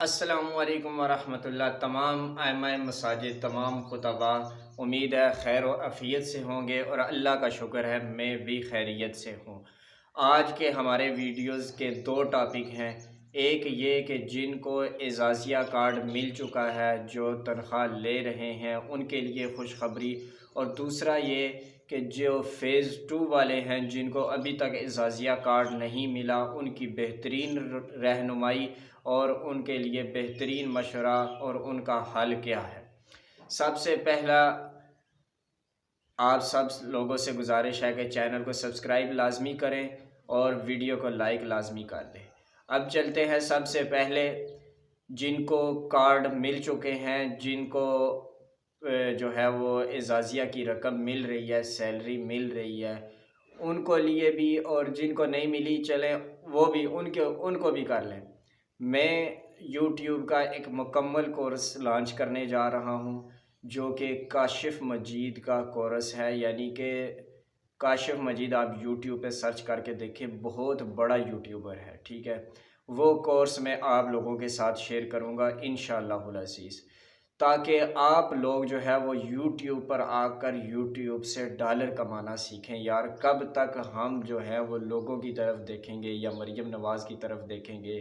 السلام علیکم ورحمۃ اللہ۔ تمام ائمہ مساجد، تمام خطباء امید ہے خیر و عافیت سے ہوں گے، اور اللہ کا شکر ہے میں بھی خیریت سے ہوں۔ آج کے ہمارے ویڈیوز کے دو ٹاپک ہیں، ایک یہ کہ جن کو اعزازیہ کارڈ مل چکا ہے، جو تنخواہ لے رہے ہیں ان کے لیے خوشخبری، اور دوسرا یہ کہ جو فیز 2 والے ہیں جن کو ابھی تک اعزازیہ کارڈ نہیں ملا، ان کی بہترین رہنمائی اور ان کے لیے بہترین مشورہ اور ان کا حل کیا ہے۔ سب سے پہلا آپ سب لوگوں سے گزارش ہے کہ چینل کو سبسکرائب لازمی کریں اور ویڈیو کو لائک لازمی کر دیں۔ اب چلتے ہیں سب سے پہلے جن کو کارڈ مل چکے ہیں، جن کو جو ہے وہ اعزازیہ کی رقم مل رہی ہے، سیلری مل رہی ہے، ان کو لیے بھی، اور جن کو نہیں ملی چلیں وہ بھی ان کو بھی کر لیں۔ میں یوٹیوب کا ایک مکمل کورس لانچ کرنے جا رہا ہوں، جو کہ کاشف مجید کا کورس ہے، یعنی کہ کاشف مجید آپ یوٹیوب پہ سرچ کر کے دیکھیں، بہت بڑا یوٹیوبر ہے، ٹھیک ہے۔ وہ کورس میں آپ لوگوں کے ساتھ شیئر کروں گا انشاءاللہ العزیز، تاکہ آپ لوگ جو ہے وہ یوٹیوب پر آ کر یوٹیوب سے ڈالر کمانا سیکھیں۔ یار کب تک ہم جو ہے وہ لوگوں کی طرف دیکھیں گے، یا مریم نواز کی طرف دیکھیں گے،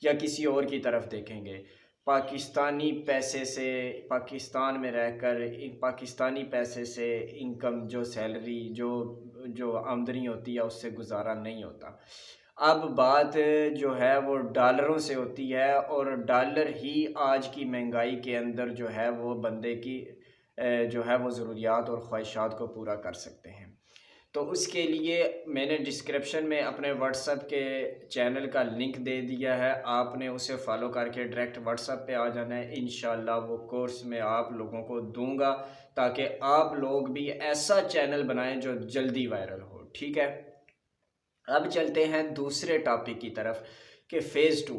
یا کسی اور کی طرف دیکھیں گے؟ پاکستانی پیسے سے، پاکستان میں رہ کر پاکستانی پیسے سے انکم، جو سیلری، جو آمدنی ہوتی ہے اس سے گزارا نہیں ہوتا۔ اب بات جو ہے وہ ڈالروں سے ہوتی ہے، اور ڈالر ہی آج کی مہنگائی کے اندر جو ہے وہ بندے کی جو ہے وہ ضروریات اور خواہشات کو پورا کر سکتے ہیں۔ تو اس کے لیے میں نے ڈسکرپشن میں اپنے واٹس ایپ کے چینل کا لنک دے دیا ہے، آپ نے اسے فالو کر کے ڈائریکٹ واٹس ایپ پہ آ جانا ہے۔ انشاءاللہ وہ کورس میں آپ لوگوں کو دوں گا، تاکہ آپ لوگ بھی ایسا چینل بنائیں جو جلدی وائرل ہو، ٹھیک ہے۔ اب چلتے ہیں دوسرے ٹاپک کی طرف کہ فیز 2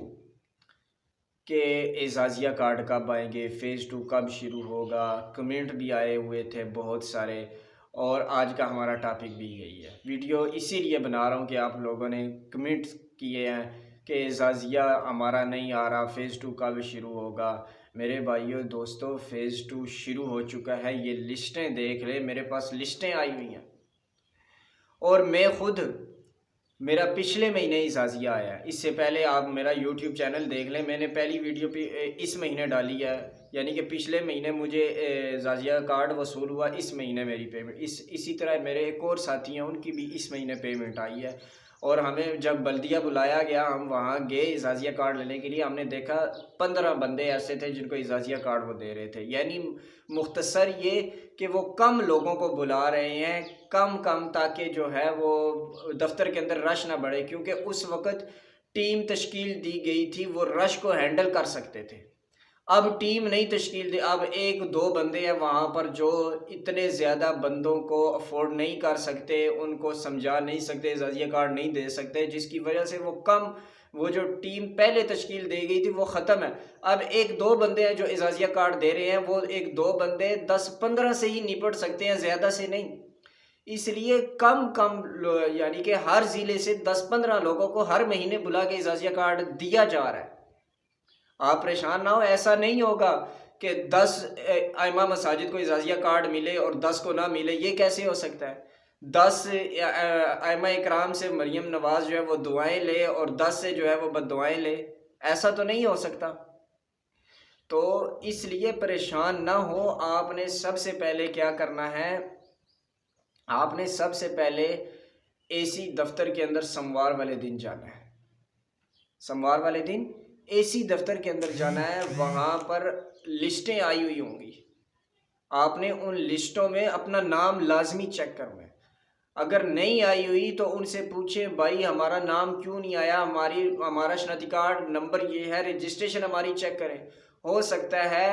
کہ اعزازیہ کارڈ کب آئیں گے، فیز 2 کب شروع ہوگا۔ کمنٹ بھی آئے ہوئے تھے بہت سارے، اور آج کا ہمارا ٹاپک بھی یہی ہے۔ ویڈیو اسی لیے بنا رہا ہوں کہ آپ لوگوں نے کمنٹ کیے ہیں کہ اعزازیہ ہمارا نہیں آ رہا، فیز 2 کب شروع ہوگا۔ میرے بھائیو دوستو، فیز 2 شروع ہو چکا ہے، یہ لسٹیں دیکھ لیں، میرے پاس لسٹیں آئی ہوئی ہیں، اور میں خود، میرا پچھلے مہینے اعزازیہ آیا ہے۔ اس سے پہلے آپ میرا یوٹیوب چینل دیکھ لیں، میں نے پہلی ویڈیو پہ اس مہینے ڈالی ہے، یعنی کہ پچھلے مہینے مجھے اعزازیہ کارڈ وصول ہوا، اس مہینے میری پیمنٹ، اسی طرح میرے ایک اور ساتھی ہیں، ان کی بھی اس مہینے پیمنٹ آئی ہے۔ اور ہمیں جب بلدیہ بلایا گیا، ہم وہاں گئے اعزازیہ کارڈ لینے کے لیے، ہم نے دیکھا 15 بندے ایسے تھے جن کو اعزازیہ کارڈ وہ دے رہے تھے۔ یعنی مختصر یہ کہ وہ کم لوگوں کو بلا رہے ہیں، کم، تاکہ جو ہے وہ دفتر کے اندر رش نہ بڑھے، کیونکہ اس وقت ٹیم تشکیل دی گئی تھی، وہ رش کو ہینڈل کر سکتے تھے۔ اب ٹیم نہیں تشکیل دی، اب ایک دو بندے ہیں وہاں پر جو اتنے زیادہ بندوں کو افورڈ نہیں کر سکتے، ان کو سمجھا نہیں سکتے، اعزازیہ کارڈ نہیں دے سکتے، جس کی وجہ سے وہ جو ٹیم پہلے تشکیل دی گئی تھی وہ ختم ہے۔ اب ایک دو بندے ہیں جو اعزازیہ کارڈ دے رہے ہیں، وہ ایک دو بندے 10-15 سے ہی نپٹ سکتے ہیں، زیادہ سے نہیں۔ اس لیے کم یعنی کہ ہر ضلع سے 10-15 لوگوں کو ہر مہینے بلا کے اعزازیہ کارڈ دیا جا رہا ہے۔ آپ پریشان نہ ہو، ایسا نہیں ہوگا کہ 10 ائمہ مساجد کو اعزازیہ کارڈ ملے اور 10 کو نہ ملے، یہ کیسے ہو سکتا ہے؟ 10 ائمہ اکرام سے مریم نواز جو ہے وہ دعائیں لے، اور 10 سے جو ہے وہ بد دعائیں لے، ایسا تو نہیں ہو سکتا۔ تو اس لیے پریشان نہ ہو، آپ نے سب سے پہلے کیا کرنا ہے، آپ نے سب سے پہلے اے سی دفتر کے اندر سوموار والے دن جانا ہے۔ سوموار والے دن اے سی دفتر کے اندر جانا ہے، وہاں پر لسٹیں آئی ہوئی ہوں گی، آپ نے ان لسٹوں میں اپنا نام لازمی چیک کرنا ہے۔ اگر نہیں آئی ہوئی تو ان سے پوچھیں، بھائی ہمارا نام کیوں نہیں آیا، ہمارا شناختی کارڈ نمبر یہ ہے، رجسٹریشن ہماری چیک کریں۔ ہو سکتا ہے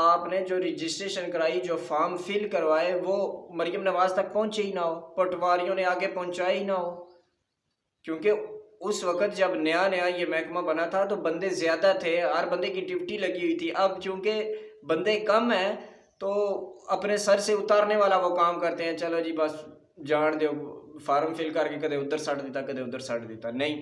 آپ نے جو رجسٹریشن کرائی، جو فارم فل کروائے، وہ مریم نواز تک پہنچے ہی نہ ہو، پٹواریوں نے آگے پہنچایا ہی نہ ہو، کیونکہ اس وقت جب نیا یہ محکمہ بنا تھا تو بندے زیادہ تھے، ہر بندے کی ڈیوٹی لگی ہوئی تھی۔ اب چونکہ بندے کم ہیں تو اپنے سر سے اتارنے والا وہ کام کرتے ہیں، چلو جی بس جان دو، فارم فل کر کے کدے ادھر سٹ دیتا، کدے ادھر سٹ دیتا، نہیں۔